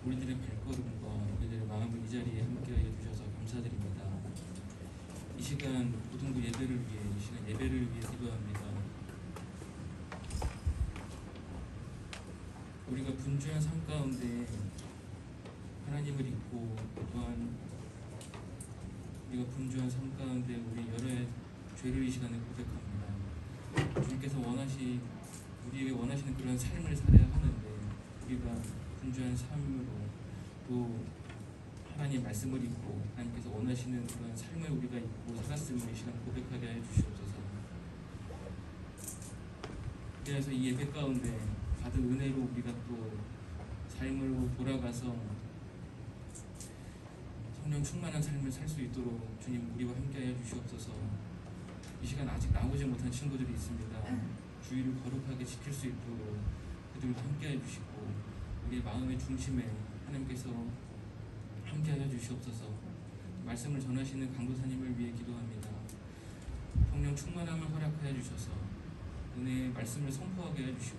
우리들의 발걸음과 우리들의 마음을 이 자리에 함께하여 주셔서 감사드립니다. 이 시간 고등부 예배를 위해, 이 시간 예배를 위해 기도합니다. 우리가 분주한 삶 가운데 하나님을 잊고, 또한 우리가 분주한 삶 가운데 우리 여러 죄를 이 시간에 고백합니다. 주님께서 우리에게 원하시는 그런 삶을 살아야 하는데, 우리가 분주한 삶으로 또 하나님 말씀을 잊고 하나님께서 원하시는 그런 삶을 우리가 잊고 살았음을 이 시간 고백하게 해 주시옵소서. 그래서 이 예배 가운데 가득 은혜로 우리가 또 삶으로 돌아가서 성령 충만한 삶을 살 수 있도록 주님 우리와 함께하여 주시옵소서. 이 시간 아직 나오지 못한 친구들이 있습니다. 주의를 거룩하게 지킬 수 있도록 그들과 함께해 주시고, 우리의 마음의 중심에 하나님께서 함께하여 주시옵소서. 말씀을 전하시는 강도사님을 위해 기도합니다. 성령 충만함을 허락하여 주셔서 은혜의 말씀을 선포하게 해주시고,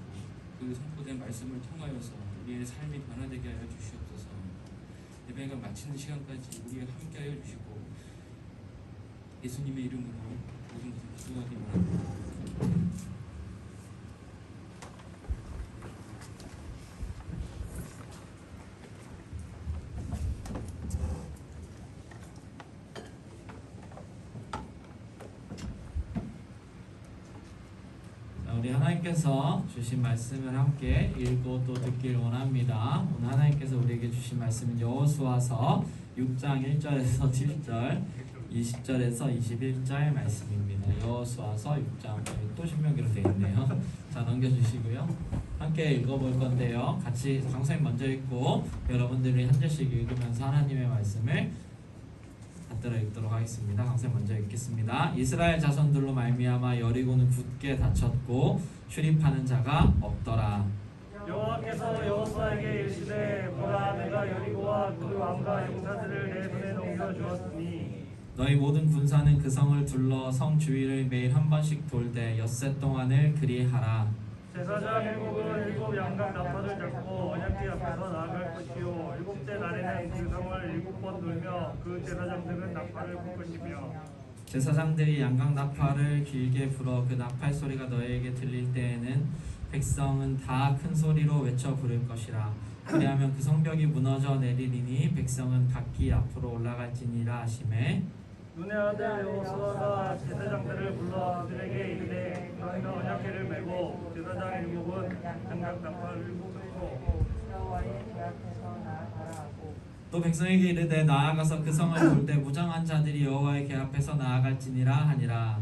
그 선포된 말씀을 통하여서 우리의 삶이 변화되게 하여 주시옵소서. 예배가 마치는 시간까지 우리와 함께하여 주시고, 예수님의 이름으로 모든 것을 기도하기 바랍니다. 우리 하나님께서 주신 말씀을 함께 읽고 또 듣길 원합니다. 오늘 하나님께서 우리에게 주신 말씀은 여호수아서 6장 1절에서 7절, 20절에서 21절 말씀입니다. 여호수아서 6장, 또 신명기로 되어 있네요. 자, 넘겨주시고요. 함께 읽어볼 건데요. 같이 강사님 먼저 읽고 여러분들이 한 절씩 읽으면서 하나님의 말씀을 받들어 읽도록 하겠습니다. 강사님 먼저 읽겠습니다. 이스라엘 자손들로 말미암아 여리고는 굳게 닫혔고 출입하는 자가 없더라. 여호와께서 여호수아에게 이르시되 보라, 내가 여리고와 그 왕과 용사들을 내 손에 넘겨 주었으니 너희 모든 군사는 그 성을 둘러 성 주위를 매일 한 번씩 돌되 엿새 동안을 그리하라. 제사장 7은 7 양각 나팔을 잡고 언약궤 앞에서 나아갈 것이요, 7째 날에는 그 성을 7번 돌며 그 제사장들은 나팔을 불 것이며, 제사장들이 양각 나팔을 길게 불어 그 나팔 소리가 너희에게 들릴 때에는 백성은 다 큰 소리로 외쳐 부를 것이라. 그리하면 그 성벽이 무너져 내리리니 백성은 각기 앞으로 올라갈지니라 하시매, 눈의 아들 여호수아가 제사장들을 불러 그들에게 이르되 너희는 언약궤를 메고 제사장 7은 양각 나팔을 불고 여호와의 궤 앞에서 나아가라 하고, 또 백성에게 이르되 나아가서 그 성을 돌 때 무장한 자들이 여호와의 궤 앞에서 나아갈지니라 하니라.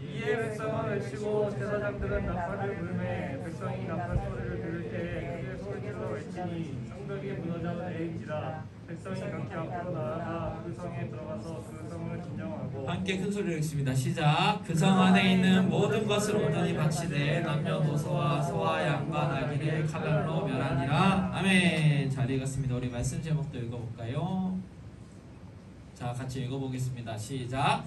이에 백성은 외치고 제사장들은 나팔을 불매, 백성이 나팔 소리를 들을 때에 크게 소리질러 외치니 성벽이 무너져 내릴지라. 백성이 각기 앞으로 나아가 그 성에 들어가서 그 성을 진정하고, 함께 큰 소리로 읽습니다. 시작. 그 성 안에 있는 모든 것을 온전히 바치되 남녀노소와 소와 양과 나귀를 칼날로 멸하니라. 아멘. 잘 읽었습니다. 우리 말씀 제목도 읽어볼까요? 자, 같이 읽어보겠습니다. 시작.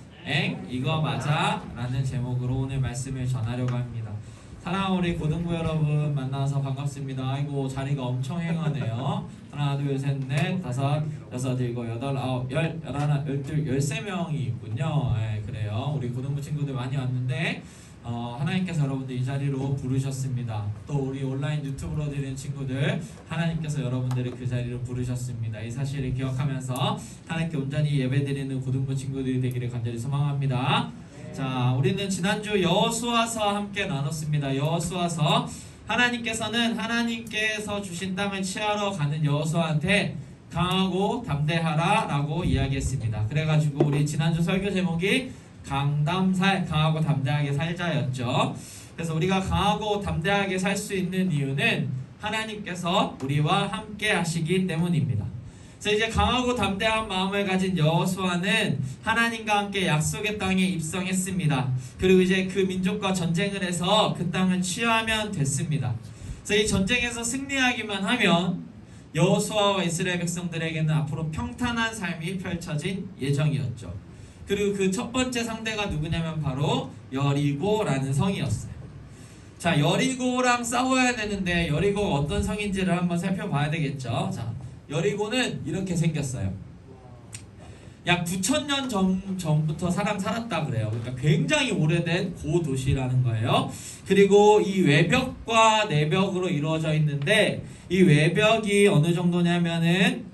이거 맞아 라는 제목으로 오늘 말씀을 전하려고 합니다. 사랑하는 우리 고등부 여러분 만나서 반갑습니다. 아이고, 자리가 엄청 행하네요. 하나, 둘, 셋, 넷, 다섯, 여섯, 일곱, 여덟, 아홉, 열, 열하나, 열둘, 13명이 있군요. 그래요. 우리 고등부 친구들 많이 왔는데 하나님께서 여러분들 이 자리로 부르셨습니다. 또 우리 온라인 유튜브로 드리는 친구들, 하나님께서 여러분들을 그 자리로 부르셨습니다. 이 사실을 기억하면서 하나님께 온전히 예배드리는 고등부 친구들이 되기를 간절히 소망합니다. 자, 우리는 지난주 여호수아서 함께 나눴습니다. 여호수아서, 하나님께서 주신 땅을 취하러 가는 여호수아한테 강하고 담대하라 라고 이야기했습니다. 그래가지고 우리 지난주 설교 제목이 강하고 담대하게 살자였죠. 그래서 우리가 강하고 담대하게 살 수 있는 이유는 하나님께서 우리와 함께 하시기 때문입니다. 그래서 이제 강하고 담대한 마음을 가진 여호수아는 하나님과 함께 약속의 땅에 입성했습니다. 그리고 이제 그 민족과 전쟁을 해서 그 땅을 취하면 됐습니다. 그래서 이 전쟁에서 승리하기만 하면 여호수아와 이스라엘 백성들에게는 앞으로 평탄한 삶이 펼쳐진 예정이었죠. 그리고 그 첫 번째 상대가 누구냐면 바로 여리고라는 성이었어요. 자, 여리고랑 싸워야 되는데 여리고가 어떤 성인지를 한번 살펴봐야 되겠죠. 자, 여리고는 이렇게 생겼어요. 약 9,000년 전부터 사람 살았다 그래요. 그러니까 굉장히 오래된 고도시라는 거예요. 그리고 이 외벽과 내벽으로 이루어져 있는데 이 외벽이 어느 정도냐면은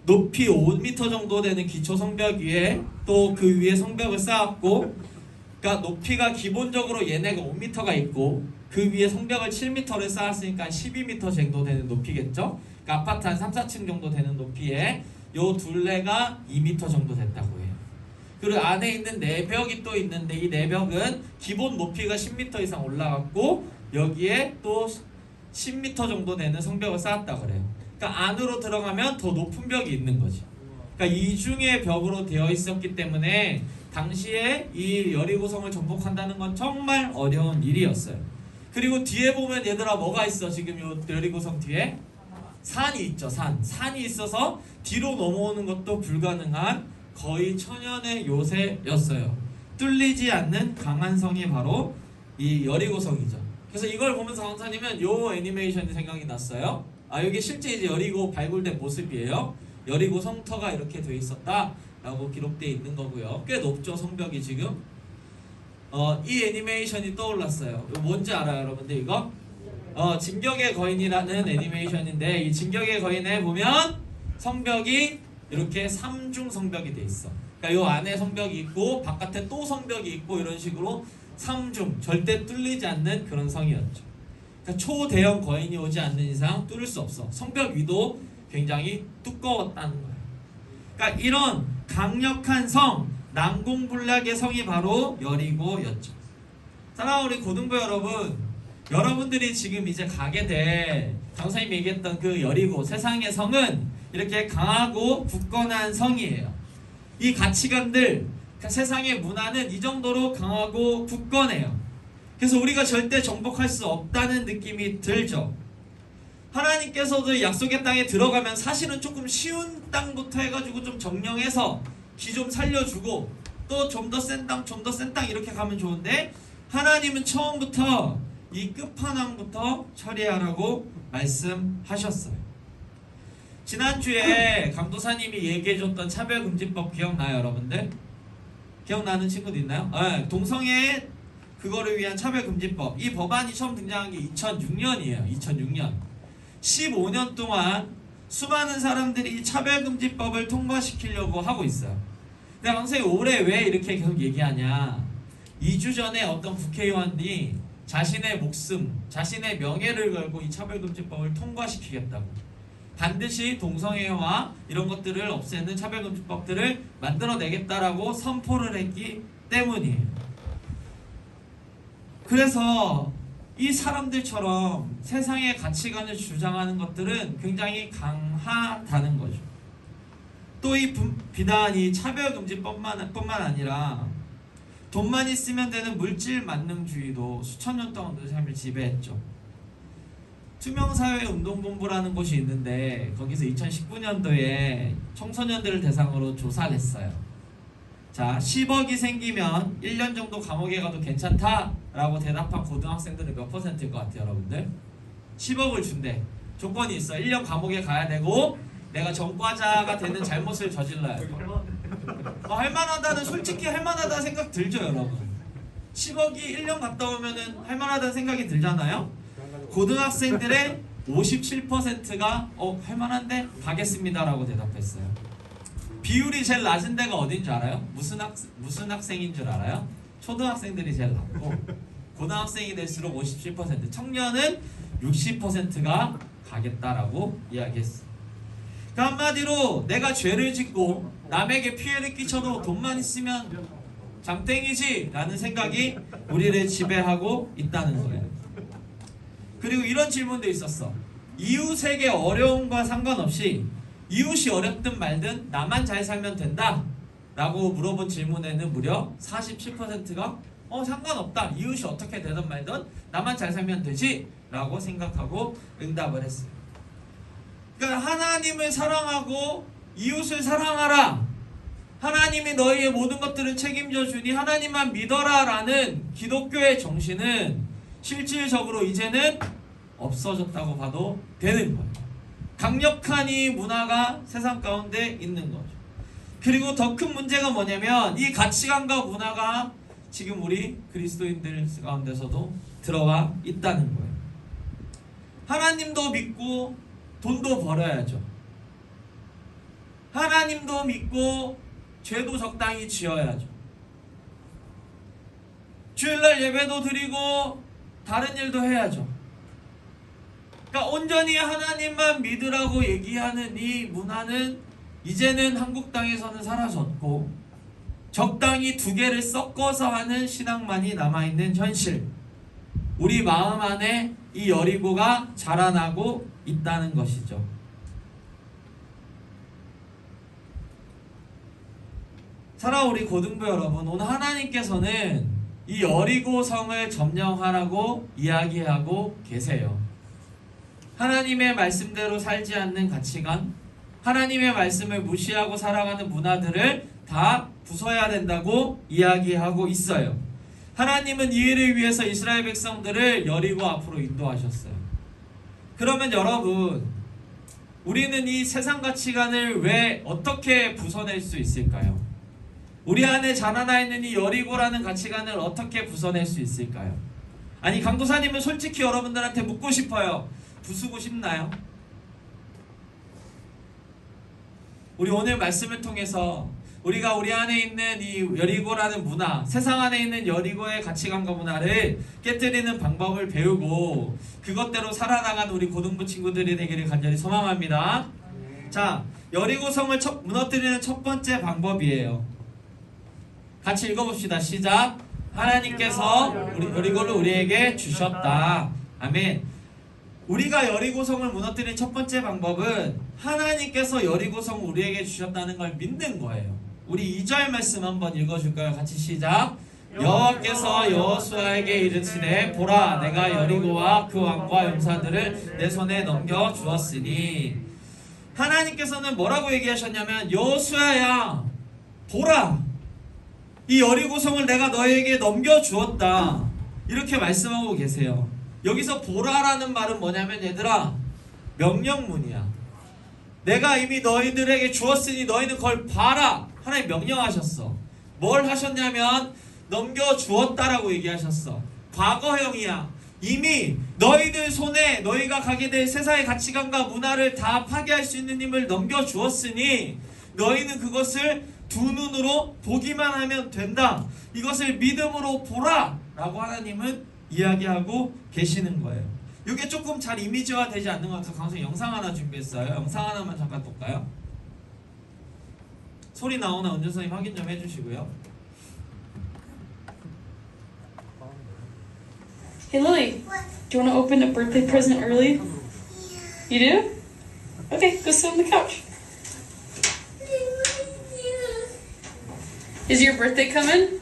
높이 5m 정도 되는 기초 성벽 위에 또 그 위에 성벽을 쌓았고, 그러니까 높이가 기본적으로 얘네가 5m가 있고 그 위에 성벽을 7m를 쌓았으니까 12m 정도 되는 높이겠죠. 그러니까 아파트 한 3, 4층 정도 되는 높이에 요 둘레가 2m 정도 됐다고 해요. 그리고 안에 있는 내벽이 또 있는데 이 내벽은 기본 높이가 10m 이상 올라갔고 여기에 또 10m 정도 되는 성벽을 쌓았다 그래요. 그러니까 안으로 들어가면 더 높은 벽이 있는 거지. 그러니까 이중의 벽으로 되어 있었기 때문에 당시에 이 여리고성을 정복한다는 건 정말 어려운 일이었어요. 그리고 뒤에 보면 얘들아 뭐가 있어? 지금 요 여리고성 뒤에 산이 있죠. 산이 있어서 뒤로 넘어오는 것도 불가능한 거의 천연의 요새였어요. 뚫리지 않는 강한 성이 바로 이 여리고성이죠. 그래서 이걸 보면서 강사님은 요 애니메이션이 생각이 났어요. 여기 실제 이제 여리고 발굴된 모습이에요. 여리고 성터가 이렇게 돼 있었다라고 기록되어 있는 거고요. 꽤 높죠, 성벽이 지금. 이 애니메이션이 떠올랐어요. 이거 뭔지 알아요, 여러분들 이거? 진격의 거인이라는 애니메이션인데 이 진격의 거인에 보면 성벽이 이렇게 3중 성벽이 돼 있어. 그러니까 요 안에 성벽이 있고 바깥에 또 성벽이 있고 이런 식으로 3중 절대 뚫리지 않는 그런 성이었죠. 그러니까 초대형 거인이 오지 않는 이상 뚫을 수 없어. 성벽 위도 굉장히 두꺼웠다는 거예요. 그러니까 이런 강력한 성, 난공불락의 성이 바로 여리고였죠. 사랑하는 우리 고등부 여러분, 여러분들이 지금 이제 가게 될 강사님이 얘기했던 그 여리고 세상의 성은 이렇게 강하고 굳건한 성이에요. 이 가치관들, 세상의 문화는 이 정도로 강하고 굳건해요. 그래서 우리가 절대 정복할 수 없다는 느낌이 들죠. 하나님께서도 약속의 땅에 들어가면 사실은 조금 쉬운 땅부터 해가지고 좀 정령해서 기 좀 살려주고 또 좀 더 센 땅, 좀 더 센 땅 이렇게 가면 좋은데 하나님은 처음부터 이 끝판왕부터 처리하라고 말씀하셨어요. 지난주에 강도사님이 얘기해줬던 차별금지법 기억나요, 여러분들? 기억나는 친구도 있나요? 네, 동성애 그거를 위한 차별금지법. 이 법안이 처음 등장한 게 2006년이에요. 2006년. 15년 동안 수많은 사람들이 이 차별금지법을 통과시키려고 하고 있어요. 근데 강사님 올해 왜 이렇게 계속 얘기하냐? 2주 전에 어떤 국회의원이 자신의 목숨, 자신의 명예를 걸고 이 차별금지법을 통과시키겠다고. 반드시 동성애와 이런 것들을 없애는 차별금지법들을 만들어내겠다라고 선포를 했기 때문이에요. 그래서 이 사람들처럼 세상의 가치관을 주장하는 것들은 굉장히 강하다는 거죠. 또 이 비단 이 차별금지뿐만 아니라 돈만 있으면 되는 물질 만능주의도 수천 년 동안 우리 삶을 지배했죠. 투명사회운동본부라는 곳이 있는데 거기서 2019년도에 청소년들을 대상으로 조사를 했어요. 자, 10억이 생기면 1년 정도 감옥에 가도 괜찮다라고 대답한 고등학생들은 몇 %일 것 같아요, 여러분들? 10억을 준대. 조건이 있어. 1년 감옥에 가야 되고 내가 전과자가 되는 잘못을 저질러야 돼. 할만하다는, 솔직히 할만하다는 생각 들죠, 여러분? 10억이 1년 갔다 오면은 할만하다는 생각이 들잖아요? 고등학생들의 57%가 할만한데 가겠습니다라고 대답했어요. 비율이 제일 낮은 데가 어딘 줄 알아요? 무슨 학생인 줄 알아요? 초등학생들이 제일 낮고 고등학생이 될수록 57%, 청년은 60%가 가겠다라고 이야기했어요. 그러니까 한마디로 내가 죄를 짓고 남에게 피해를 끼쳐도 돈만 있으면 장땡이지 라는 생각이 우리를 지배하고 있다는 거예요. 그리고 이런 질문도 있었어. 이웃에게 어려움과 상관없이 이웃이 어렵든 말든 나만 잘 살면 된다 라고 물어본 질문에는 무려 47%가 상관없다, 이웃이 어떻게 되든 말든 나만 잘 살면 되지 라고 생각하고 응답을 했어요. 그러니까 하나님을 사랑하고 이웃을 사랑하라, 하나님이 너희의 모든 것들을 책임져 주니 하나님만 믿어라 라는 기독교의 정신은 실질적으로 이제는 없어졌다고 봐도 되는 거예요. 강력한 이 문화가 세상 가운데 있는 거죠. 그리고 더 큰 문제가 뭐냐면 이 가치관과 문화가 지금 우리 그리스도인들 가운데서도 들어와 있다는 거예요. 하나님도 믿고 돈도 벌어야죠. 하나님도 믿고 죄도 적당히 지어야죠. 주일날 예배도 드리고 다른 일도 해야죠. 그러니까 온전히 하나님만 믿으라고 얘기하는 이 문화는 이제는 한국 땅에서는 사라졌고 적당히 두 개를 섞어서 하는 신앙만이 남아있는 현실. 우리 마음 안에 이 여리고가 자라나고 있다는 것이죠. 사랑하는 우리 고등부 여러분, 오늘 하나님께서는 이 여리고 성을 점령하라고 이야기하고 계세요. 하나님의 말씀대로 살지 않는 가치관, 하나님의 말씀을 무시하고 살아가는 문화들을 다 부숴야 된다고 이야기하고 있어요. 하나님은 이 일을 위해서 이스라엘 백성들을 여리고 앞으로 인도하셨어요. 그러면 여러분, 우리는 이 세상 가치관을 왜 어떻게 부숴낼 수 있을까요? 우리 안에 자라나 있는 이 여리고라는 가치관을 어떻게 부숴낼 수 있을까요? 아니, 강도사님은 솔직히 여러분들한테 묻고 싶어요. 부수고 싶나요? 우리 오늘 말씀을 통해서 우리가 우리 안에 있는 이 여리고라는 문화, 세상 안에 있는 여리고의 가치관과 문화를 깨뜨리는 방법을 배우고 그것대로 살아나간 우리 고등부 친구들이 되기를 간절히 소망합니다. 자, 여리고성을 무너뜨리는 첫 번째 방법이에요. 같이 읽어봅시다. 시작. 하나님께서 우리 여리고를 우리에게 주셨다. 아멘. 우리가 여리고성을 무너뜨리는 첫 번째 방법은 하나님께서 여리고성을 우리에게 주셨다는 걸 믿는 거예요. 우리 2절 말씀 한번 읽어줄까요? 같이 시작. 여호와께서 여호수아에게 이르시되 보라 내가 여리고와 그 왕과 용사들을 내 손에 넘겨 주었으니. 하나님께서는 뭐라고 얘기하셨냐면 여호수아야 보라 이 여리고성을 내가 너에게 넘겨 주었다 이렇게 말씀하고 계세요. 여기서 보라라는 말은 뭐냐면 얘들아 명령문이야. 내가 이미 너희들에게 주었으니 너희는 그걸 봐라. 하나님 명령하셨어. 뭘 하셨냐면 넘겨주었다라고 얘기하셨어. 과거형이야. 이미 너희들 손에 너희가 가게 될 세상의 가치관과 문화를 다 파괴할 수 있는 힘을 넘겨주었으니 너희는 그것을 두 눈으로 보기만 하면 된다. 이것을 믿음으로 보라 라고 하나님은 이야기하고 계시는 거예요. 이게 조금 잘 이미지화 되지 않는 것 같아서 강성 영상 하나 준비했어요. 영상 하나만 잠깐 볼까요? 소리 나오나 운전선생님 확인 좀 해주시고요. Hey Lily, do you want to open a birthday present early? You do? Okay, go sit on the couch. Is your birthday coming?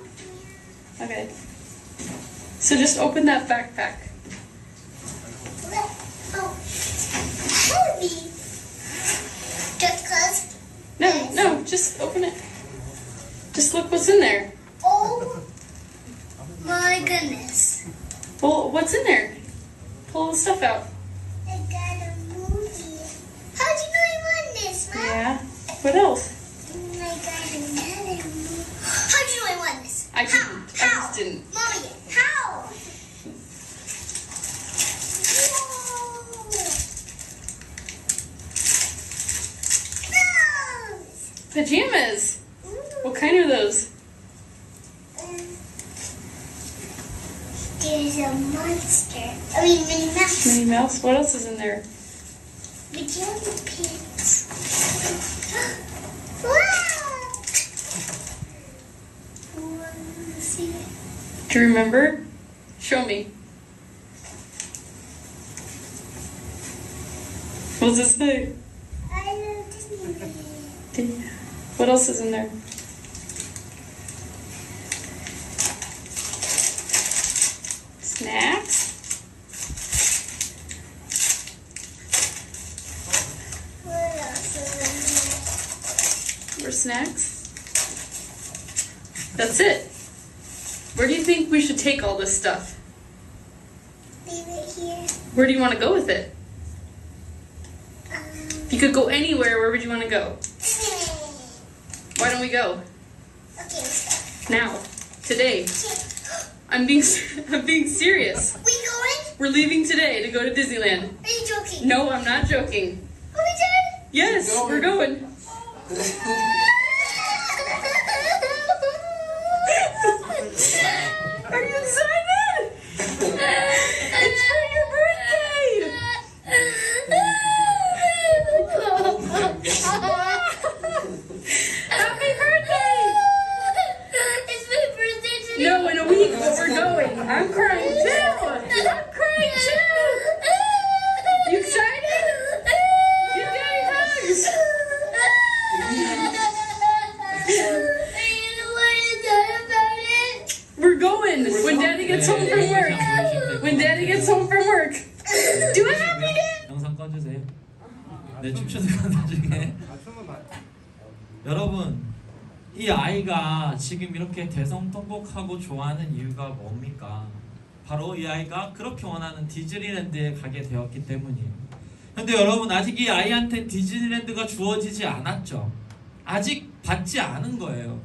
Okay. So just open that backpack. Just cause? No, just open it. Just look what's in there. Oh my goodness. Well, what's in there? Pull the stuff out. I got a movie. How'd you know I won this, Mom? Yeah. What else? I got another movie. How'd you know I won this? I didn't. I How? just didn't. Mommy, how? Whoa. Clothes. Pajamas. Ooh. What kind are those? There's a monster. I mean, Minnie Mouse. Minnie Mouse. What else is in there? Pajama pants. Wow! Wanna see it? Do you remember? Show me. What does it say? I love Disney. What else is in there? Snacks? What else is More snacks? That's it. Where do you think we should take all this stuff? Where do you want to go with it? If you could go anywhere, where would you want to go? Why don't we go? Okay, let's go. Now. Today. I'm being serious. We going? We're leaving today to go to Disneyland. Are you joking? No, I'm not joking. Are we done? Yes, we're going. Are you excited? It's for your birthday. Happy birthday. It's my birthday today. No, in a week, but we're going. I'm crying too. I'm crying too. You excited? Give Daddy hugs. We're going when Daddy gets home from work. When Daddy gets home from work. Do it happy day. 영상 꺼주세요. 네, 춤추는 건 나중에. 여러분, 이 아이가 지금 이렇게 대성통곡하고 좋아하는 이유가 뭡니까? 바로 이 아이가 그렇게 원하는 디즈니랜드에 가게 되었기 때문이에요. 근데 여러분, 아직 이 아이한테 디즈니랜드가 주어지지 않았죠. 아직 받지 않은 거예요.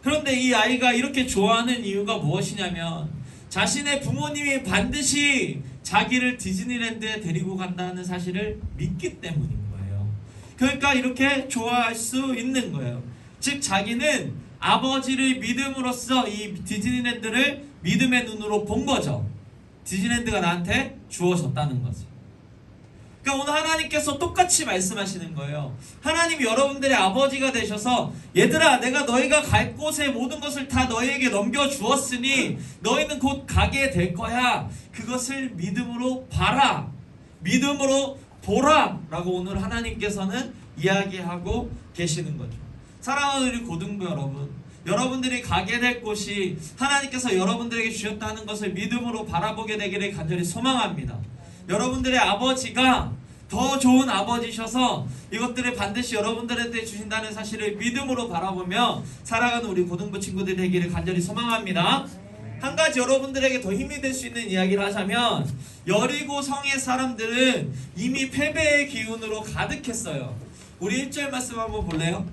그런데 이 아이가 이렇게 좋아하는 이유가 무엇이냐면 자신의 부모님이 반드시 자기를 디즈니랜드에 데리고 간다는 사실을 믿기 때문인 거예요. 그러니까 이렇게 좋아할 수 있는 거예요. 즉 자기는 아버지를 믿음으로써 이 디즈니랜드를 믿음의 눈으로 본 거죠. 디즈니랜드가 나한테 주어졌다는 거죠. 그러니까 오늘 하나님께서 똑같이 말씀하시는 거예요. 하나님이 여러분들의 아버지가 되셔서 얘들아, 내가 너희가 갈 곳의 모든 것을 다 너희에게 넘겨주었으니 너희는 곧 가게 될 거야. 그것을 믿음으로 봐라, 믿음으로 보라 라고 오늘 하나님께서는 이야기하고 계시는 거죠. 사랑하는 우리 고등부 여러분, 여러분들이 가게 될 곳이 하나님께서 여러분들에게 주셨다는 것을 믿음으로 바라보게 되기를 간절히 소망합니다. 여러분들의 아버지가 더 좋은 아버지셔서 이것들을 반드시 여러분들한테 주신다는 사실을 믿음으로 바라보며 살아가는 우리 고등부 친구들 되기를 간절히 소망합니다. 한 가지 여러분들에게 더 힘이 될 수 있는 이야기를 하자면 여리고 성의 사람들은 이미 패배의 기운으로 가득했어요. 우리 1절 말씀 한번 볼래요?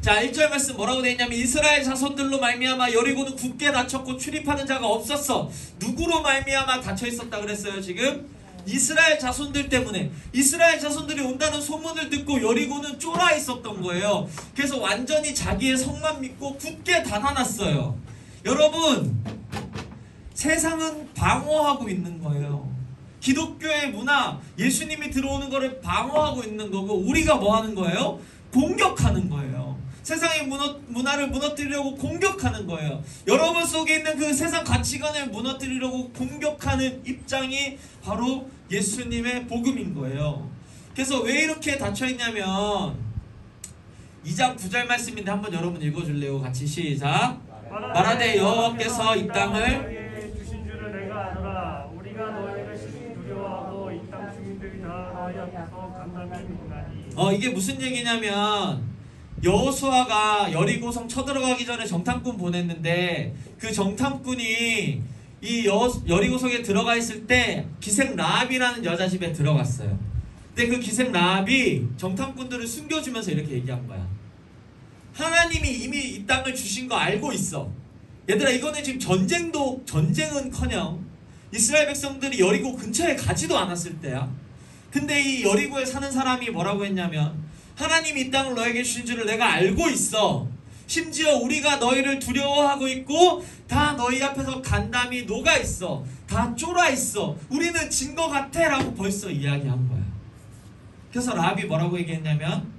자, 1절 말씀 뭐라고 되어 있냐면 이스라엘 자손들로 말미암아 여리고는 굳게 닫혔고 출입하는 자가 없었어. 누구로 말미암아 닫혀 있었다 그랬어요? 지금 이스라엘 자손들 때문에. 이스라엘 자손들이 온다는 소문을 듣고 여리고는 쫄아 있었던 거예요. 그래서 완전히 자기의 성만 믿고 굳게 닫아놨어요. 여러분, 세상은 방어하고 있는 거예요. 기독교의 문화, 예수님이 들어오는 거를 방어하고 있는 거고 우리가 뭐 하는 거예요? 공격하는 거예요. 세상의 문화를 무너뜨리려고 공격하는 거예요. 여러분 속에 있는 그 세상 가치관을 무너뜨리려고 공격하는 입장이 바로 예수님의 복음인 거예요. 그래서 왜 이렇게 닫혀있냐면 2장 9절 말씀인데 한번 여러분 읽어줄래요? 같이 시작. 말하되 여호와께서 이 땅을 주신 줄을 내가 아노라. 우리가 너희를 심히 두려워하고 이 땅 주민들이 다 너희 앞에서 간담이 있나니. 이게 무슨 얘기냐면 여호수아가 여리고성 쳐들어가기 전에 정탐꾼 보냈는데 그 정탐꾼이 이 여리고성에 들어가 있을 때 기생 라합이라는 여자 집에 들어갔어요. 근데 그 기생 라합이 정탐꾼들을 숨겨주면서 이렇게 얘기한 거야. 하나님이 이미 이 땅을 주신 거 알고 있어. 얘들아, 이거는 지금 전쟁은커녕 이스라엘 백성들이 여리고 근처에 가지도 않았을 때야. 근데 이 여리고에 사는 사람이 뭐라고 했냐면 하나님이 이 땅을 너에게 주신 줄을 내가 알고 있어. 심지어 우리가 너희를 두려워하고 있고 다 너희 앞에서 간담이 녹아 있어. 다 쫄아 있어. 우리는 진 것 같아 라고 벌써 이야기한 거야. 그래서 라합이 뭐라고 얘기했냐면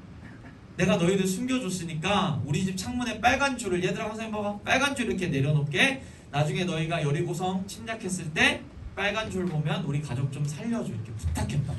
내가 너희들 숨겨줬으니까 우리 집 창문에 빨간 줄을, 얘들아 선생님 봐봐, 빨간 줄 이렇게 내려놓게. 나중에 너희가 여리고성 침략했을 때 빨간 줄 보면 우리 가족 좀 살려줘 이렇게 부탁했다.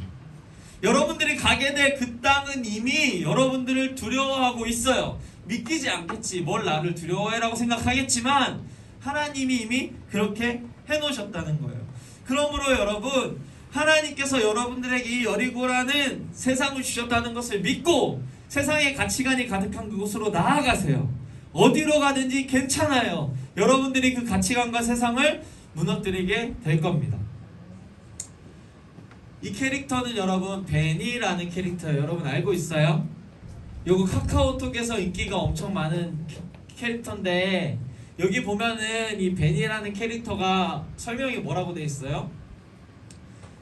여러분들이 가게 될 그 땅은 이미 여러분들을 두려워하고 있어요. 믿기지 않겠지. 뭘 나를 두려워해라고 생각하겠지만 하나님이 이미 그렇게 해놓으셨다는 거예요. 그러므로 여러분, 하나님께서 여러분들에게 이 여리고라는 세상을 주셨다는 것을 믿고 세상의 가치관이 가득한 그곳으로 나아가세요. 어디로 가든지 괜찮아요. 여러분들이 그 가치관과 세상을 무너뜨리게 될 겁니다. 이 캐릭터는 여러분 베니라는 캐릭터예요. 여러분 알고 있어요? 요거 카카오톡에서 인기가 엄청 많은 캐릭터인데 여기 보면은 이 베니라는 캐릭터가 설명이 뭐라고 돼 있어요?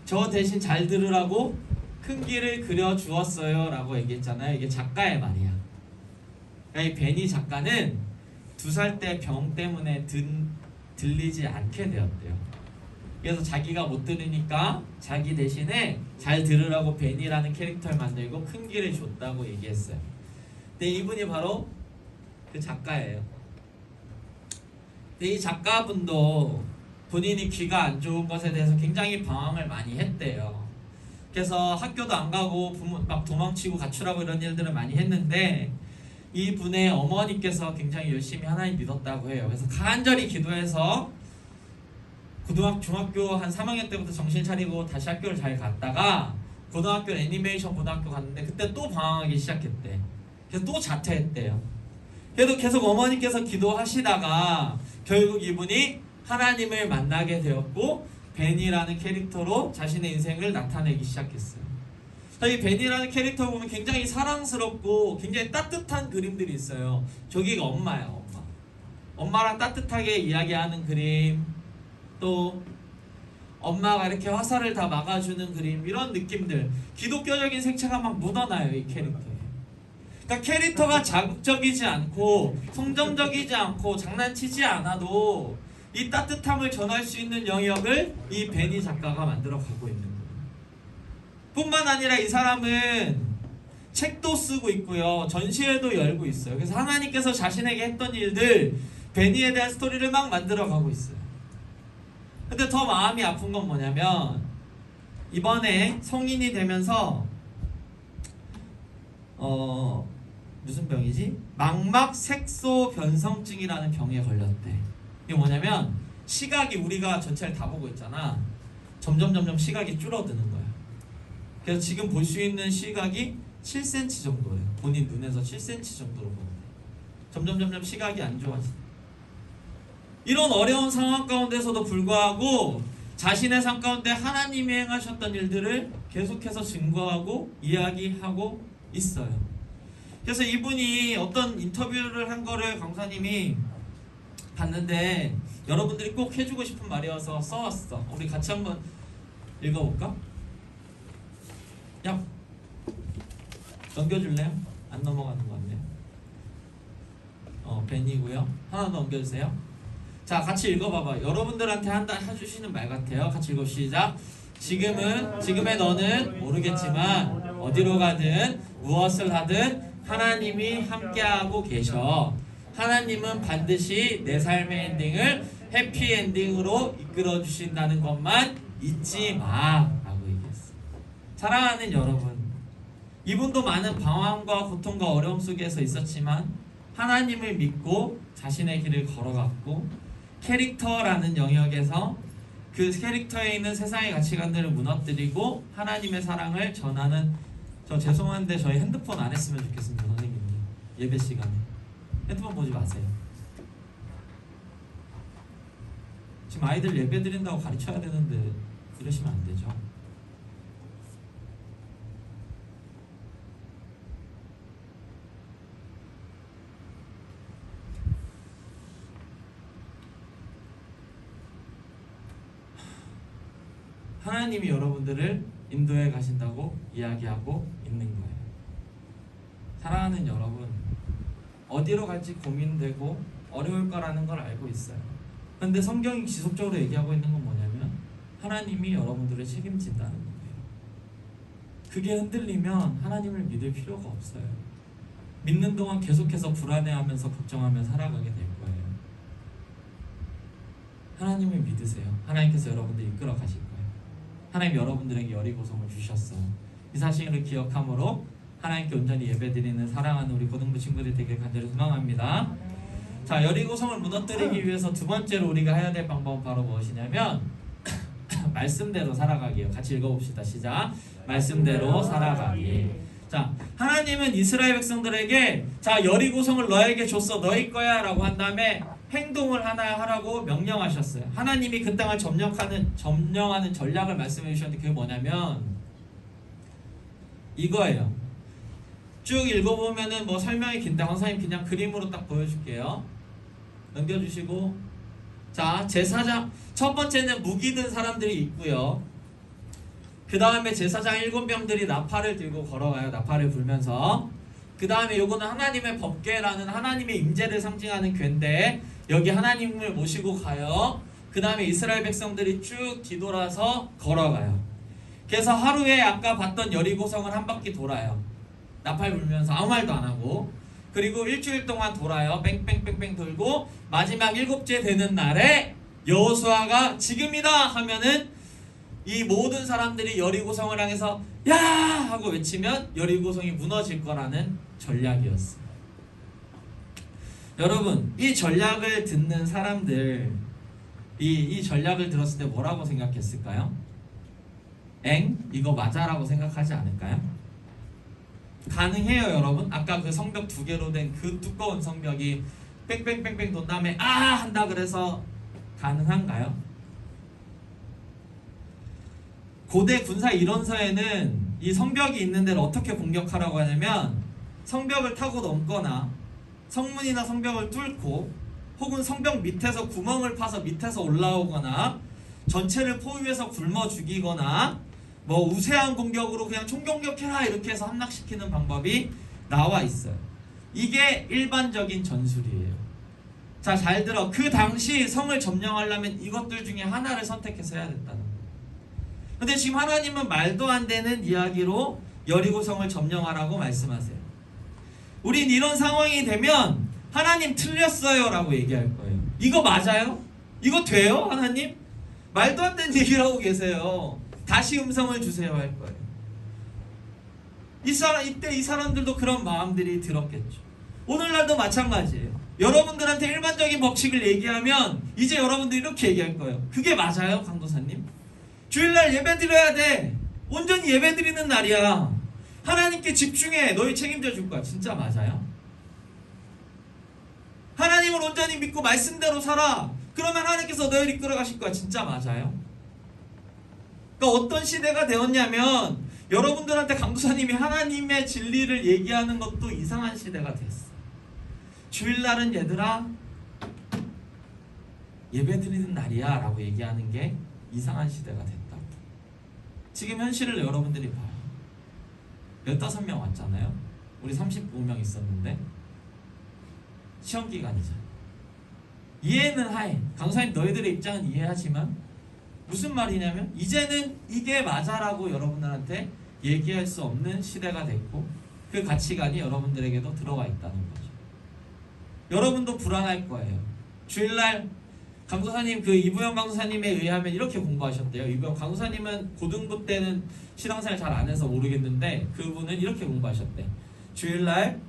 저 대신 잘 들으라고 큰 길을 그려 주었어요 라고 얘기했잖아요. 이게 작가의 말이야. 그러니까 이 베니 작가는 2살 때 병 때문에 들리지 않게 되었대요. 그래서 자기가 못 들으니까 자기 대신에 잘 들으라고 베니라는 캐릭터를 만들고 큰 길을 줬다고 얘기했어요. 근데 이분이 바로 그 작가예요. 근데 이 작가분도 본인이 귀가 안 좋은 것에 대해서 굉장히 방황을 많이 했대요. 그래서 학교도 안 가고 부모 막 도망치고 가출하고 이런 일들을 많이 했는데 이 분의 어머니께서 굉장히 열심히 하나님 믿었다고 해요. 그래서 간절히 기도해서 중학교 한 3학년 때부터 정신 차리고 다시 학교를 잘 갔다가 고등학교 애니메이션 고등학교 갔는데 그때 또 방황하기 시작했대. 그래서 또 자퇴했대요. 그래도 계속 어머니께서 기도하시다가 결국 이분이 하나님을 만나게 되었고 베니라는 캐릭터로 자신의 인생을 나타내기 시작했어요. 이 베니라는 캐릭터 보면 굉장히 사랑스럽고 굉장히 따뜻한 그림들이 있어요. 저기가 엄마야, 엄마. 엄마랑 따뜻하게 이야기하는 그림, 또 엄마가 이렇게 화살을 다 막아주는 그림, 이런 느낌들, 기독교적인 색채가 막 묻어나요, 이 캐릭터에. 그러니까 캐릭터가 자극적이지 않고 성정적이지 않고 장난치지 않아도 이 따뜻함을 전할 수 있는 영역을 이 베니 작가가 만들어 가고 있는 거예요. 뿐만 아니라 이 사람은 책도 쓰고 있고요, 전시회도 열고 있어요. 그래서 하나님께서 자신에게 했던 일들, 베니에 대한 스토리를 막 만들어 가고 있어요. 근데 더 마음이 아픈 건 뭐냐면 이번에 성인이 되면서 무슨 병이지? 망막 색소 변성증이라는 병에 걸렸대. 이게 뭐냐면 시각이, 우리가 전체를 다 보고 있잖아. 점점 시각이 줄어드는 거야. 그래서 지금 볼 수 있는 시각이 7cm 정도예요. 본인 눈에서 7cm 정도로 보는데 점점 시각이 안 좋아진다. 이런 어려운 상황 가운데서도 불구하고 자신의 삶 가운데 하나님이 행하셨던 일들을 계속해서 증거하고 이야기하고 있어요. 그래서 이분이 어떤 인터뷰를 한 거를 강사님이 봤는데 여러분들이 꼭 해주고 싶은 말이어서 써왔어. 우리 같이 한번 읽어볼까? 야, 넘겨줄래요? 안 넘어가는 것 같네요. 벤이고요. 하나 더 넘겨주세요. 자, 같이 읽어봐봐. 여러분들한테 해주시는 말 같아요. 같이 읽어. 시작. 지금의 너는 모르겠지만 어디로 가든 무엇을 하든 하나님이 함께하고 계셔. 하나님은 반드시 내 삶의 엔딩을 해피엔딩으로 이끌어 주신다는 것만 잊지 마 라고 얘기했어. 사랑하는 여러분, 이분도 많은 방황과 고통과 어려움 속에서 있었지만 하나님을 믿고 자신의 길을 걸어갔고 캐릭터라는 영역에서 그 캐릭터에 있는 세상의 가치관들을 무너뜨리고 하나님의 사랑을 전하는, 저 죄송한데 저희 핸드폰 안 했으면 좋겠습니다. 선생님이 예배 시간에 핸드폰 보지 마세요. 지금 아이들 예배 드린다고 가르쳐야 되는데 이러시면 안 되죠. 하나님이 여러분들을 인도해 가신다고 이야기하고 있는 거예요. 사랑하는 여러분, 어디로 갈지 고민되고 어려울 거라는 걸 알고 있어요. 그런데 성경이 지속적으로 얘기하고 있는 건 뭐냐면 하나님이 여러분들을 책임진다는 거예요. 그게 흔들리면 하나님을 믿을 필요가 없어요. 믿는 동안 계속해서 불안해하면서 걱정하며 살아가게 될 거예요. 하나님을 믿으세요. 하나님께서 여러분들 이끌어 가실 거예요. 하나님 여러분들에게 여리고성을 주셨어요. 이 사실을 기억함으로 하나님께 온전히 예배드리는 사랑하는 우리 고등부 친구들 되길 간절히 소망합니다. 자, 여리고성을 무너뜨리기 위해서 두 번째로 우리가 해야 될 방법은 바로 무엇이냐면 말씀대로 살아가기예요. 같이 읽어봅시다. 시작. 말씀대로 살아가기. 자, 하나님은 이스라엘 백성들에게 자, 여리고성을 너에게 줬어, 너희 거야 라고 한 다음에 행동을 하나 하라고 명령하셨어요. 하나님이 그 땅을 점령하는 전략을 말씀해 주셨는데 그게 뭐냐면 이거예요. 쭉 읽어보면은 뭐 설명이 긴데 강사님 그냥 그림으로 딱 보여줄게요. 넘겨주시고, 자 제사장 첫 번째는 무기 든 사람들이 있고요. 그 다음에 제사장 7명들이 나팔을 들고 걸어가요. 나팔을 불면서. 그 다음에 요거는 하나님의 법궤라는 하나님의 임재를 상징하는 궤인데 여기 하나님을 모시고 가요. 그 다음에 이스라엘 백성들이 쭉 뒤돌아서 걸어가요. 그래서 하루에 아까 봤던 여리고성을 한 바퀴 돌아요. 나팔 불면서 아무 말도 안 하고. 그리고 일주일 동안 돌아요. 뺑뺑뺑뺑 돌고 마지막 7째 되는 날에 여호수아가 지금이다 하면은 이 모든 사람들이 여리고성을 향해서 야! 하고 외치면 여리고성이 무너질 거라는 전략이었어요. 여러분, 이 전략을 듣는 사람들 이 전략을 들었을 때 뭐라고 생각했을까요? 엥? 이거 맞아라고 생각하지 않을까요? 가능해요, 여러분? 아까 그 성벽 2개로 된 그 두꺼운 성벽이 뺑뺑뺑뺑 돈 다음에 아! 한다 그래서 가능한가요? 고대 군사 이론서에는 이 성벽이 있는 데를 어떻게 공격하라고 하냐면 성벽을 타고 넘거나 성문이나 성벽을 뚫고 혹은 성벽 밑에서 구멍을 파서 밑에서 올라오거나 전체를 포위해서 굶어 죽이거나 뭐 우세한 공격으로 그냥 총공격해라 이렇게 해서 함락시키는 방법이 나와 있어요. 이게 일반적인 전술이에요. 자, 잘 들어. 그 당시 성을 점령하려면 이것들 중에 하나를 선택해서 해야 됐다는 거예요. 근데 지금 하나님은 말도 안 되는 이야기로 여리고성을 점령하라고 말씀하세요. 우린 이런 상황이 되면 하나님 틀렸어요 라고 얘기할 거예요. 이거 맞아요? 이거 돼요? 하나님? 말도 안 되는 얘기를 하고 계세요. 다시 음성을 주세요 할 거예요. 이때 이 사람들도 그런 마음들이 들었겠죠. 오늘날도 마찬가지예요. 여러분들한테 일반적인 법칙을 얘기하면 이제 여러분들이 이렇게 얘기할 거예요. 그게 맞아요, 강도사님? 주일날 예배 드려야 돼. 온전히 예배 드리는 날이야. 하나님께 집중해. 너희 책임져 줄 거야. 진짜 맞아요? 하나님을 온전히 믿고 말씀대로 살아. 그러면 하나님께서 너희를 이끌어 가실 거야. 진짜 맞아요? 그러니까 어떤 시대가 되었냐면 여러분들한테 강도사님이 하나님의 진리를 얘기하는 것도 이상한 시대가 됐어. 주일날은 얘들아 예배 드리는 날이야 라고 얘기하는 게 이상한 시대가 됐다. 지금 현실을 여러분들이 봐요. 15명 왔잖아요. 우리 35명 있었는데 시험 기간이잖아. 이해는 하에 강사님 너희들의 입장은 이해하지만 무슨 말이냐면 이제는 이게 맞아라고 여러분들한테 얘기할 수 없는 시대가 됐고 그 가치관이 여러분들에게도 들어와 있다는 거죠. 여러분도 불안할 거예요. 주일날 강도사님 그 이부영 강도사님에 의하면 이렇게 공부하셨대요. 이부영 강도사님은 고등부 때는 신앙생활 잘 안 해서 모르겠는데 그분은 이렇게 공부하셨대. 주일날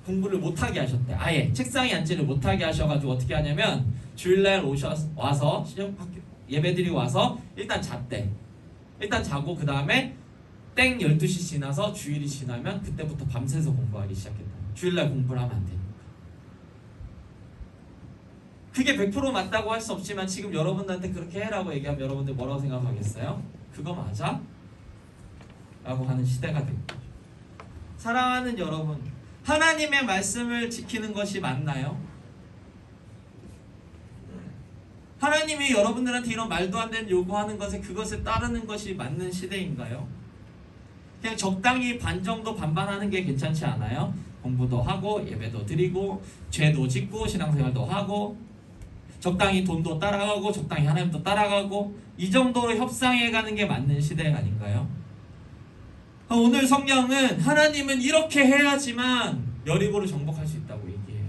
공부를 못하게 하셨대. 아예 책상에 앉지를 못하게 하셔가지고 어떻게 하냐면 주일날 와서 예배드리고 와서 일단 잤대. 일단 자고 그 다음에 땡 12시 지나서 주일이 지나면 그때부터 밤새서 공부하기 시작했다. 주일날 공부를 하면 안 되니까. 그게 100% 맞다고 할 수 없지만 지금 여러분들한테 그렇게 해라고 얘기하면 여러분들 뭐라고 생각하겠어요? 그거 맞아? 라고 하는 시대가 됐고. 사랑하는 여러분, 하나님의 말씀을 지키는 것이 맞나요? 하나님이 여러분들한테 이런 말도 안 되는 요구하는 것에 그것에 따르는 것이 맞는 시대인가요? 그냥 적당히 반 정도 반반하는 게 괜찮지 않아요? 공부도 하고 예배도 드리고 죄도 짓고 신앙생활도 하고 적당히 돈도 따라가고 적당히 하나님도 따라가고 이 정도로 협상해가는 게 맞는 시대 아닌가요? 오늘 성경은 하나님은 이렇게 해야지만 여리고를 정복할 수 있다고 얘기해요.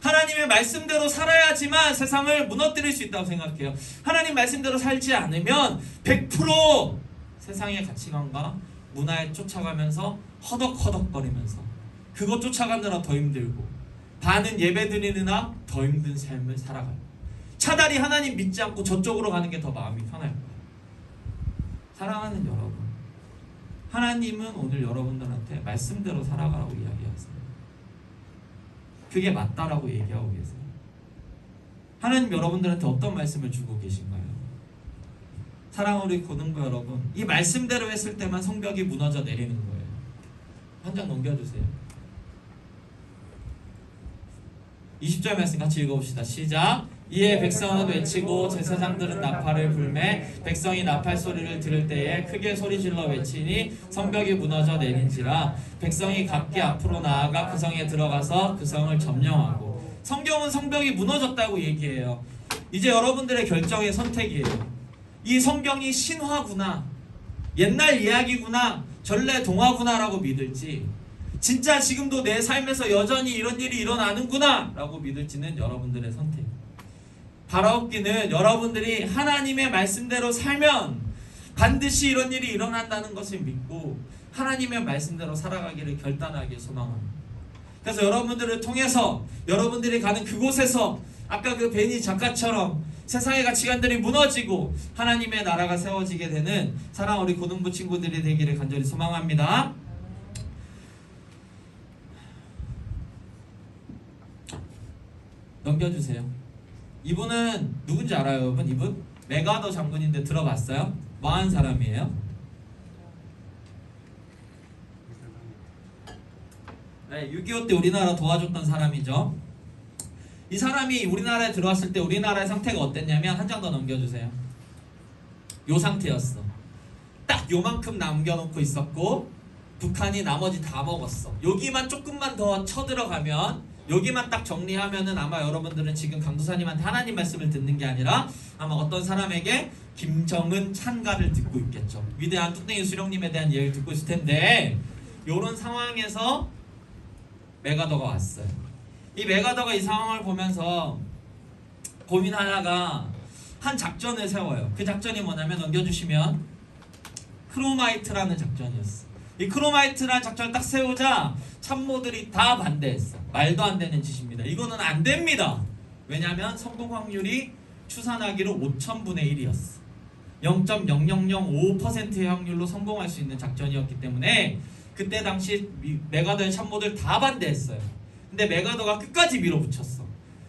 하나님의 말씀대로 살아야지만 세상을 무너뜨릴 수 있다고 생각해요. 하나님 말씀대로 살지 않으면 100% 세상의 가치관과 문화에 쫓아가면서 허덕허덕거리면서 그거 쫓아가느라 더 힘들고 반은 예배드리느라 더 힘든 삶을 살아가요. 차라리 하나님 믿지 않고 저쪽으로 가는 게 더 마음이 편할 거예요. 사랑하는 여러분, 하나님은 오늘 여러분들한테 말씀대로 살아가라고 이야기하세요. 그게 맞다라고 얘기하고 계세요. 하나님 여러분들한테 어떤 말씀을 주고 계신가요? 사랑하는 우리 고등부 여러분, 이 말씀대로 했을 때만 성벽이 무너져 내리는 거예요. 한 장 넘겨주세요. 20절 말씀 같이 읽어봅시다. 시작. 이에 백성은 외치고 제사장들은 나팔을 불매 백성이 나팔 소리를 들을 때에 크게 소리질러 외치니 성벽이 무너져 내린지라. 백성이 각기 앞으로 나아가 그 성에 들어가서 그 성을 점령하고. 성경은 성벽이 무너졌다고 얘기해요. 이제 여러분들의 결정의 선택이에요. 이 성경이 신화구나, 옛날 이야기구나, 전래 동화구나 라고 믿을지, 진짜 지금도 내 삶에서 여전히 이런 일이 일어나는구나 라고 믿을지는 여러분들의 선택. 바라옵기는 여러분들이 하나님의 말씀대로 살면 반드시 이런 일이 일어난다는 것을 믿고 하나님의 말씀대로 살아가기를 결단하게 소망합니다. 그래서 여러분들을 통해서 여러분들이 가는 그곳에서 아까 그 베니 작가처럼 세상의 가치관들이 무너지고 하나님의 나라가 세워지게 되는 사랑하는 우리 고등부 친구들이 되기를 간절히 소망합니다. 넘겨주세요. 이분은 누군지 알아요, 여러분? 이분? 메가더 장군인데 들어봤어요? 뭐하는 사람이에요? 네, 6.25 때 우리나라 도와줬던 사람이죠. 이 사람이 우리나라에 들어왔을 때 우리나라의 상태가 어땠냐면, 한 장 더 넘겨주세요. 요 상태였어. 딱 요만큼 남겨놓고 있었고 북한이 나머지 다 먹었어. 여기만 조금만 더 쳐들어가면, 여기만 딱 정리하면은 아마 여러분들은 지금 강도사님한테 하나님 말씀을 듣는 게 아니라 아마 어떤 사람에게 김정은 찬가를 듣고 있겠죠. 위대한 뚝땡이 수령님에 대한 이야기를 듣고 있을 텐데, 요런 상황에서 메가더가 왔어요. 이 메가더가 이 상황을 보면서 고민하다가 한 작전을 세워요. 그 작전이 뭐냐면, 넘겨주시면, 크로마이트라는 작전이었어. 이 크로마이트라는 작전을 딱 세우자 참모들이 다 반대했어. 말도 안 되는 짓입니다. 이거는 안 됩니다. 왜냐하면 성공 확률이 추산하기로 5000분의 1이었어. 0.0005%의 확률로 성공할 수 있는 작전이었기 때문에 그때 당시 메가더의 참모들 다 반대했어요. 근데 메가더가 끝까지 밀어붙였어.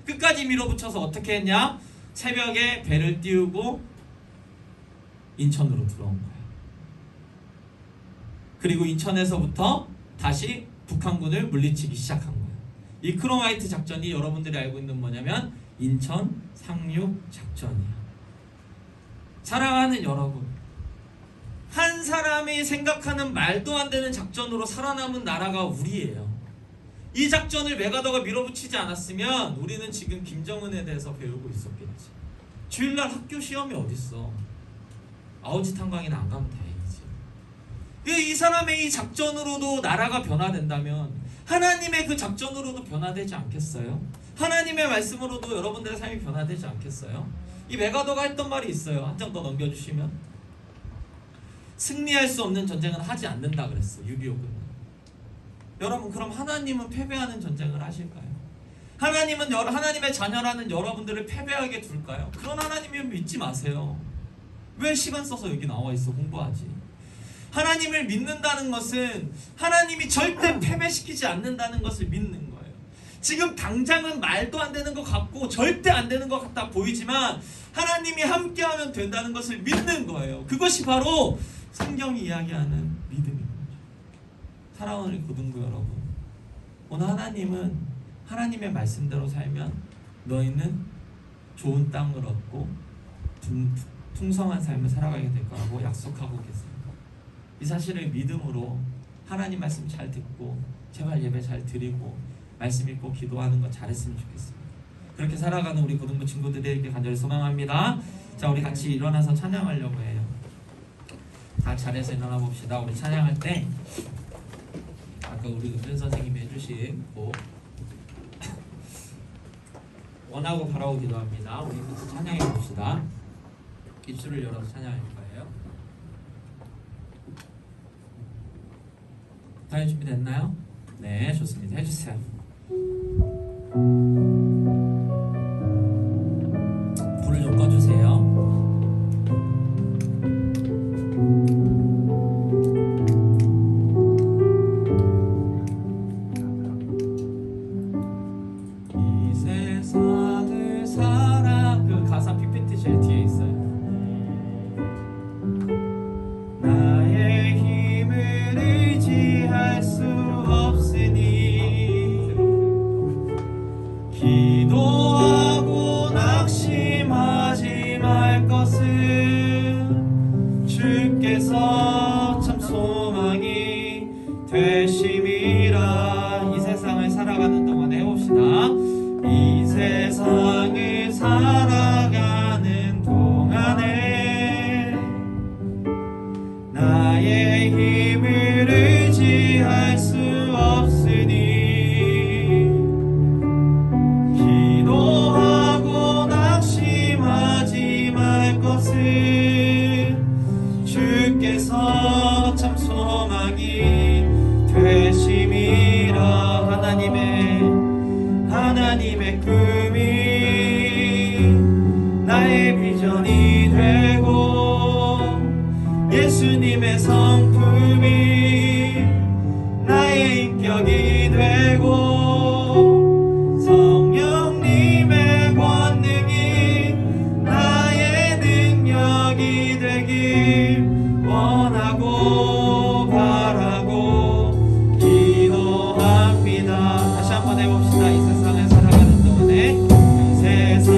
끝까지 밀어붙여서 어떻게 했냐? 새벽에 배를 띄우고 인천으로 들어온 거야. 그리고 인천에서부터 다시 북한군을 물리치기 시작한 거예요. 이 크로마이트 작전이 여러분들이 알고 있는 뭐냐면 인천 상륙 작전이야. 사랑하는 여러분, 한 사람이 생각하는 말도 안 되는 작전으로 살아남은 나라가 우리예요. 이 작전을 메가더가 밀어붙이지 않았으면 우리는 지금 김정은에 대해서 배우고 있었겠지. 주일날 학교 시험이 어딨어. 아우지탄강이나 안 가면 다행이지. 이 사람의 이 작전으로도 나라가 변화된다면 하나님의 그 작전으로도 변화되지 않겠어요? 하나님의 말씀으로도 여러분들의 삶이 변화되지 않겠어요? 이 메가더가 했던 말이 있어요. 한 장 더 넘겨주시면, 승리할 수 없는 전쟁은 하지 않는다 그랬어. 6.25 끝나. 여러분, 그럼 하나님은 패배하는 전쟁을 하실까요? 하나님은 하나님의 자녀라는 여러분들을 패배하게 둘까요? 그런 하나님이면 믿지 마세요. 왜 시간 써서 여기 나와 있어? 공부하지. 하나님을 믿는다는 것은 하나님이 절대 패배시키지 않는다는 것을 믿는 거예요. 지금 당장은 말도 안 되는 것 같고 절대 안 되는 것 같아 보이지만 하나님이 함께하면 된다는 것을 믿는 거예요. 그것이 바로 성경이 이야기하는 믿음인 거죠. 사랑하는 우리 고등부 여러분, 오늘 하나님은 하나님의 말씀대로 살면 너희는 좋은 땅을 얻고 풍성한 삶을 살아가게 될 거라고 약속하고 계세요. 이 사실을 믿음으로 하나님 말씀 잘 듣고 제발 예배 잘 드리고 말씀 읽고 기도하는 거 잘했으면 좋겠습니다. 그렇게 살아가는 우리 고등부 친구들에게 간절히 소망합니다. 자, 우리 같이 일어나서 찬양하려고 해요. 다 자리에서 일어나 봅시다. 우리 찬양할 때 아까 우리 은준 선생님이 해주신 곡 원하고 바라고 기도합니다. 우리 같이 찬양해 봅시다. 입술을 열어서 찬양할 거예요. 다 준비됐나요? 네, 좋습니다. 해주세요. 불을 좀 꺼주세요. 이 세상을 살아 되심이라. 이 세상을 살아가는 동안에 해봅시다. 이 세상을 살아가는 동안에 나의 힘을 의지할 수 없으니 기도하고 낙심하지 말 것은 주께서 참 소망이 되심이라. 하나님의 꿈이 나의 비전이 되고 예수님의 성품이 나의 인격이 되고 성령님의 권능이 나의 능력이 되길 원하고 바라고 기도합니다. 다시 한번 해봅시다. 이 세상을 살아가는 동안에 이 세상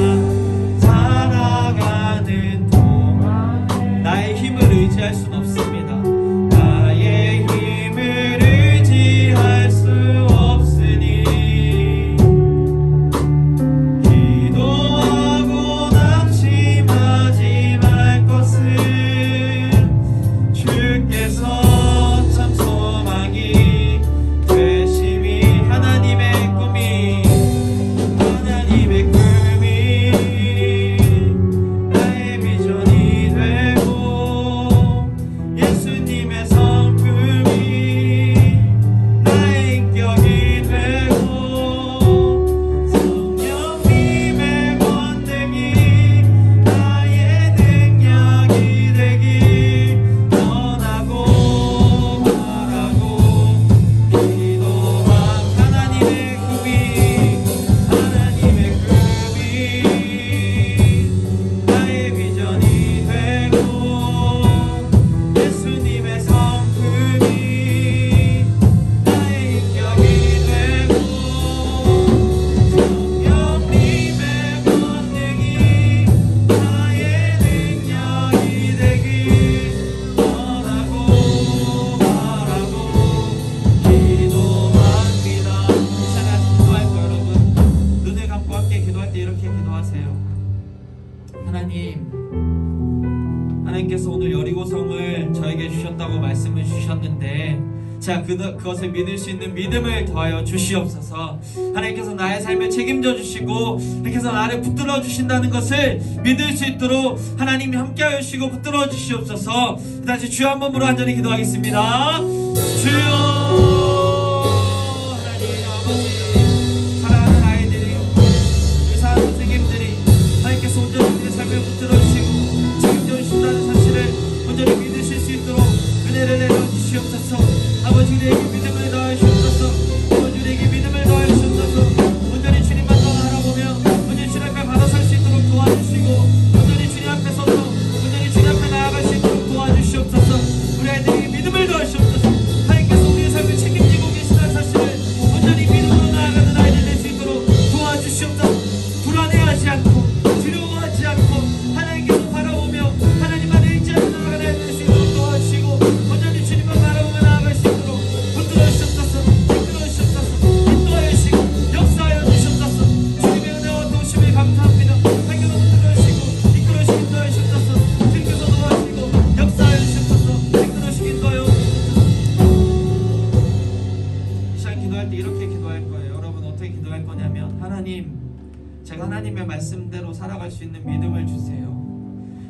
살아가는 동안 나의 힘을 의지할 수는 없습니다. 나의 힘을 의지할 수 없으니 기도하고 낙심하지 말 것은 주께서 참 소망이 되심이. 하나님의 꿈이 나의 비전이 되고 예수님의 성품이 나의 인격이 되고 성령님의 권능이 나의 능력이 되길 원하고 바라고 기도한. 하나님의 꿈이 나의 비전이 되고 예수님의 성품이 나의 인격이 되고 성령님의 권능이 나의 능력이 되길 원하고 바라고 기도합니다. 이 시간 기도할 거 여러분 눈을 감고 함께 기도할 때 이렇게 기도하세요. 하나님께서 오늘 여리고성을 저에게 주셨다고 말씀을 주셨는데 자 그것을 믿을 수 있는 믿음을 더하여 주시옵소서. 하나님께서 나의 삶을 책임져 주시고 하나님께서 나를 붙들어 주신다는 것을 믿을 수 있도록 하나님이 함께하여 주시고 붙들어 주시옵소서. 다시 주여 한 번으로 간절히 기도하겠습니다. 주여. 하나님 아버지 사랑하는 아이들이 우리 사랑하는 선생님들이 하나님께서 온전히 우리의 삶을 붙들어 주시고 책임져 주신다는 사실을 온전히 믿으실 수 있도록 은혜를 내려 주시옵소서. 아버지 우리에게 믿음을 더하여 주옵소서. 아버지 우리에게 믿음을 더하여 주옵소서. 온전히 주님만 더 알아보며 온전히 주님 앞에 받아설 수 있도록 도와주시고 온전히 주님 앞에 서서 온전히 주님 앞에 나아갈 수 있도록 도와주시옵소서. 우리 아이들에게 믿음을 더하여 주옵소서. 하나님께서 우리의 삶을 책임지고 계시다는 사실을 온전히 믿음으로 나아가는 아이들 될 수 있도록 도와주시옵소서. 불안해하지 않고 두려워하지 않고 하나님께서 바라보며 하나님만 의지하며 나아가는 아이들 될 수 있도록 도와주시고 온전히 주님만 바라보며 나아갈 수 있도록 붙들어 주시옵소서. 이끌어 주시옵소서. 인도하여 주시고 역사하여 주시옵소서. 주님의 은혜와 도우심을 감사합니다. 하나님께서 붙들어 주시고 이끌어 주시고 인도하여 주시옵소서. 주님께서 도와주시고 역사하여 주시옵소서. 이끌어 주시고 인도하여 주시옵소서. 이 시간 기도할 때 이렇게 기도할 거예요. 여러분 어떻게 기도할 거냐면 하나님 제가 하나님의 말씀대로 살아갈 수 있는 믿음을 주세요.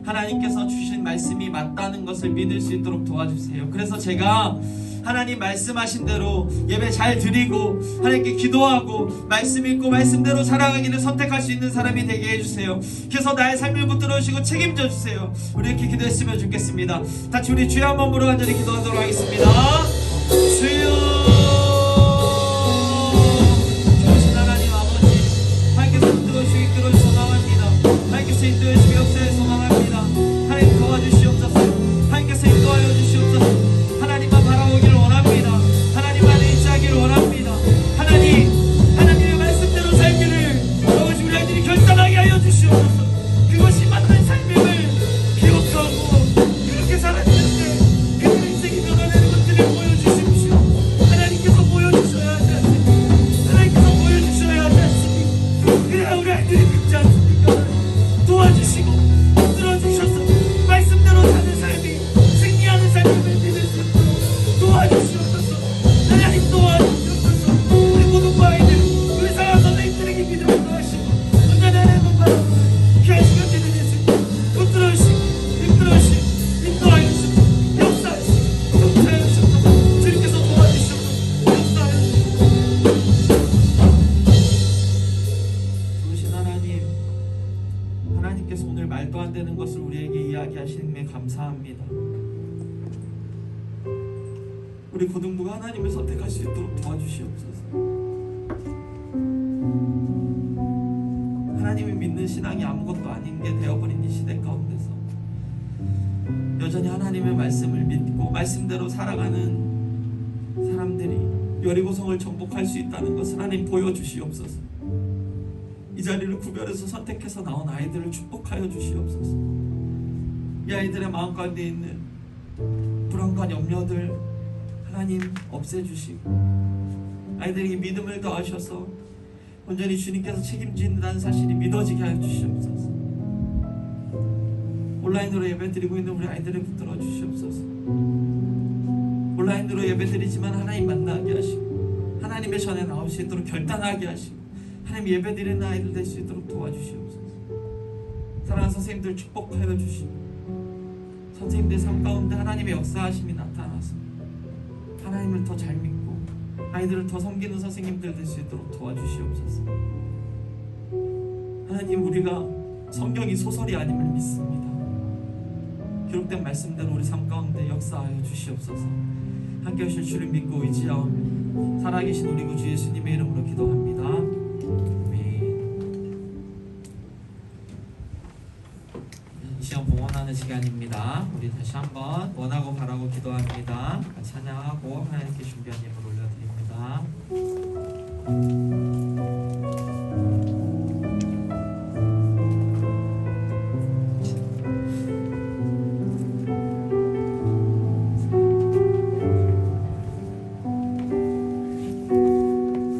하나님께서 주신 말씀이 맞다는 것을 믿을 수 있도록 도와주세요. 그래서 제가 하나님 말씀하신 대로 예배 잘 드리고 하나님께 기도하고 말씀 읽고 말씀대로 살아가기를 선택할 수 있는 사람이 되게 해주세요. 그래서 나의 삶을 붙들어 주시고 책임져 주세요. 우리 이렇게 기도했으면 좋겠습니다. 같이 우리 주여 한번 부르고 간절히 기도하도록 하겠습니다. 주여. 하나님께서 인도해 주시고 역사에 소망합니다. 하나님 도와주시옵소서. 하나님께서 인도하여 주시옵소서. 하나님만 바라보기를 원합니다. 하나님만 의지하기를 원합니다. 하나님의 말씀대로 살기를 아버지 우리 아이들이 결단하게 하여 주시옵소서. 그것이 맞는 삶임을 기억하고 그렇게 살았는데 그들 인생이 변화되는 것들을 보여 되는 것을 우리에게 이야기하시는 데 감사합니다. 우리 고등부가 하나님을 선택할 수 있도록 도와주시옵소서. 하나님을 믿는 신앙이 아무것도 아닌 게 되어버린 이 시대 가운데서 여전히 하나님의 말씀을 믿고 말씀대로 살아가는 사람들이 여리고성을 정복할 수 있다는 것을 하나님 보여주시옵소서. 이 자리를 구별해서 선택해서 나온 아이들을 축복하여 주시옵소서. 이 아이들의 마음 가운데 있는 불안과 염려들 하나님 없애주시고 아이들에게 믿음을 더하셔서 온전히 주님께서 책임진다는 사실이 믿어지게 하여 주시옵소서. 온라인으로 예배드리고 있는 우리 아이들을 붙들어 주시옵소서. 온라인으로 예배드리지만 하나님 만나게 하시고 하나님의 전에 나올 수 있도록 결단하게 하시고 하나님 예배드리는 아이들 될 수 있도록 도와주시옵소서. 사랑하는 선생님들 축복하여 주시고 선생님들 삶 가운데 하나님의 역사하심이 나타나서 하나님을 더 잘 믿고 아이들을 더 섬기는 선생님들 될 수 있도록 도와주시옵소서. 하나님, 우리가 성경이 소설이 아님을 믿습니다. 기록된 말씀대로 우리 삶 가운데 역사하여 주시옵소서. 함께 하실 주를 믿고 의지하오며 살아계신 우리 구주 예수님의 이름으로 기도합니다. 이 시간 봉헌하는 시간입니다. 우리 다시 한번 원하고 바라고 기도합니다. 찬양하고 하나님께 준비한 예물 올려드립니다.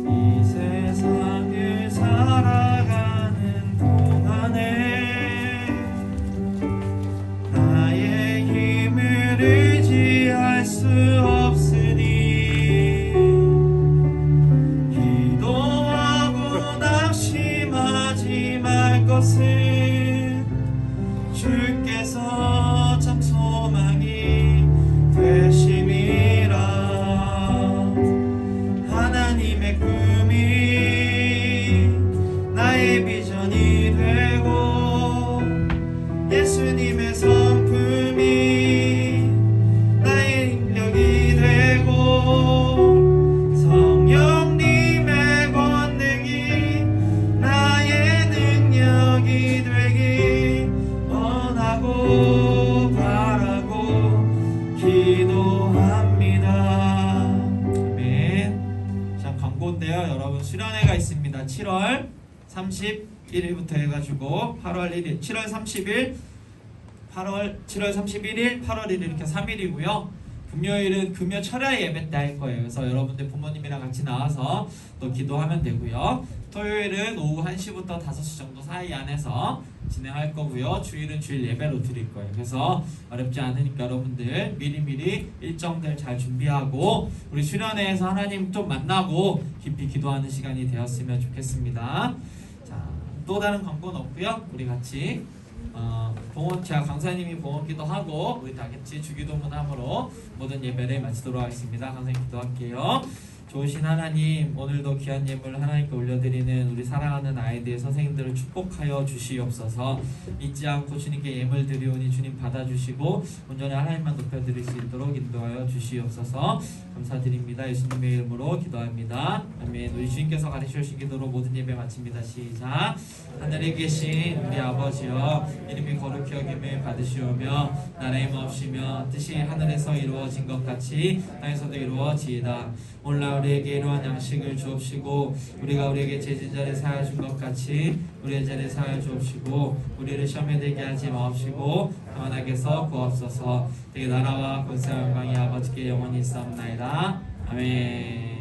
이 세상을 살아가는 동안에 나의 힘을 의지할 수 없으니 기도하고 낙심하지 말 것을 주께서 참 소망이 되심이라. 하나님의 꿈이 나의 비전이 되고 예수님의 성품이 나의 능력이 되고 성령님의 권능이 나의 능력이 되길 원하고 바라고 기도합니다. 아멘. 자, 광고인데요. 여러분 수련회가 있습니다. 7월 31일부터 해가지고 8월 1일, 7월 30일, 7월 31일, 8월 1일 이렇게 3일이고요. 금요일은 금요 철야 예배 때 할 거예요. 그래서 여러분들 부모님이랑 같이 나와서 또 기도하면 되고요. 토요일은 오후 1시부터 5시 정도 사이 안에서 진행할 거고요. 주일은 주일 예배로 드릴 거예요. 그래서 어렵지 않으니까 여러분들 미리미리 일정들 잘 준비하고 우리 수련회에서 하나님 좀 만나고 깊이 기도하는 시간이 되었으면 좋겠습니다. 자, 또 다른 광고는 없고요. 우리 같이 봉헌, 제가 강사님이 봉헌기도 하고 우리 다 같이 주기도문함으로 모든 예배를 마치도록 하겠습니다. 강사님 기도할게요. 좋으신 하나님, 오늘도 귀한 예물 하나님께 올려드리는 우리 사랑하는 아이들 선생님들을 축복하여 주시옵소서. 잊지 않고 주님께 예물 드리오니 주님 받아주시고 온전히 하나님만 높여드릴 수 있도록 인도하여 주시옵소서. 감사드립니다. 예수님의 이름으로 기도합니다. 아멘. 우리 주님께서 가르쳐 주신 기도로 모든 예배 마칩니다. 시작. 하늘에 계신 우리 아버지여, 이름이 거룩히 여김을 받으시오며 나라의 마옵시며 뜻이 하늘에서 이루어진 것 같이 땅에서도 이루어지이다. 오늘날 우리에게 이러한 양식을 주옵시고 우리가 우리에게 죄진 자를 사하여 준 것 같이 우리의 죄를 사하여 주옵시고 우리를 시험에 들게 하지 마옵시고 다만 악에서 구하옵소서. 되게 나라와 권세와 영광이 아버지께 영원히 있사옵나이다. 아멘.